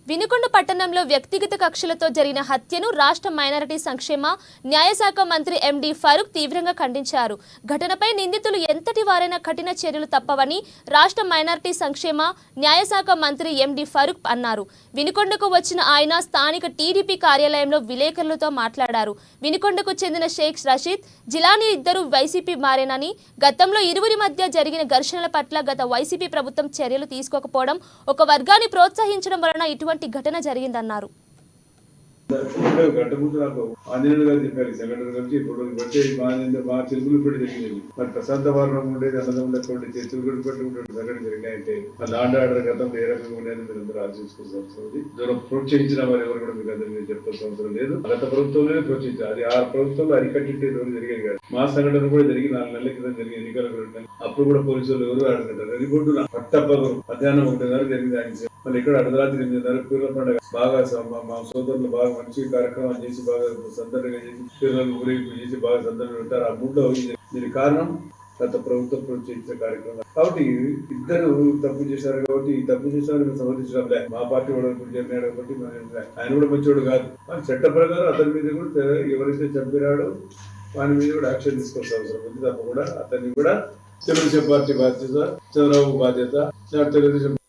వినుకొండ పట్టణంలో వ్యక్తిగత కక్షలతో జరిగిన హత్యను రాష్ట్ర మైనారిటీ సంక్షేమ న్యాయశాఖ మంత్రి ఎండి ఫరూక్ తీవ్రంగా ఖండించారు. ఘటనపై నిందితులు ఎంతటి వారైనా కఠిన చర్యలు తప్పవని రాష్ట్ర మైనారిటీ సంక్షేమ న్యాయశాఖ మంత్రి ఎండి ఫరూక్ అన్నారు. వినుకొండకు వచ్చిన ఆయన స్థానిక టీడీపీ కార్యాలయంలో విలేకరులతో మాట్లాడారు. వినుకొండకు చెందిన షేక్ రషీద్, జిలానీ ఇద్దరు వైసీపీ మారేనని, గతంలో ఇరువురి మధ్య జరిగిన ఘర్షణల పట్ల గత వైసీపీ ప్రభుత్వం చర్యలు తీసుకోకపోవడం, ఒక వర్గాన్ని ప్రోత్సహించడం వలన ఇటువంటి ఘటన జరిగిందన్నారు. గంటముందు నాకు ఆంజనేయులు గారు చెప్పారు సెకండరీ కలిసి ఇప్పుడు బట్టి మా చెరుకులు పెట్టి జరిగింది. మరి ప్రశాంత వారణం ఉండేది అన్నదమ్ములు చెరుకులు పెట్టి సంఘటన జరిగినాయంటే లాండ్ ఆర్డర్ గతంలో ఏ రకంగా ఉండేది మీరు అందరూ ఆలోచించుకోవాల్సిన అవసరం ఉంది. దూరం ప్రోత్సహించిన వారు ఎవరు కూడా మీకు అందరికీ చెప్పాల్సిన అవసరం లేదు. గత ప్రభుత్వంలోనే ప్రోత్సహించారు. అది ఆ ప్రభుత్వంలో అరికట్టింటే ఎవరు జరిగేది కాదు. మా సంఘటన కూడా జరిగి 4 నెలల క్రితం జరిగిన ఎన్నికల అప్పుడు కూడా పోలీసులు ఎవరు అడగంటారు. రిపోర్టు పట్టపగరు మధ్యాహ్నం 1:30 జరిగింది. ఆయన మళ్ళీ ఇక్కడ అర్ధరాత్రి 8:30 పీర్ల పండుగ బాగా మా సోదరులు బాగా మంచి కార్యక్రమాలు చేసి బాగా సందడిగా చేసి పిల్లలు ఊరేగింపు చేసి బాగా సందడి ఉంటారు. ఆ మూడ్లో దీని కారణం గత ప్రభుత్వం ప్రోత్సహించిన కార్యక్రమం. కాబట్టి ఇద్దరు తప్పు చేశారు. కాబట్టి ఈ తప్పు చేశారు సమర్థించడం లే. మా పార్టీ కూడా జరిగినాడు కాబట్టి ఆయన కూడా మంచివాడు కాదు. చట్ట ప్రకారం అతని మీద కూడా ఎవరైతే చంపినాడో వాని మీద కూడా యాక్షన్ తీసుకోవాల్సిన అవసరం ఉంది. తప్ప కూడా అతన్ని కూడా తెలుగుదేశం పార్టీ బాధ్యత, చంద్రబాబు బాధ్యత, తెలుగుదేశం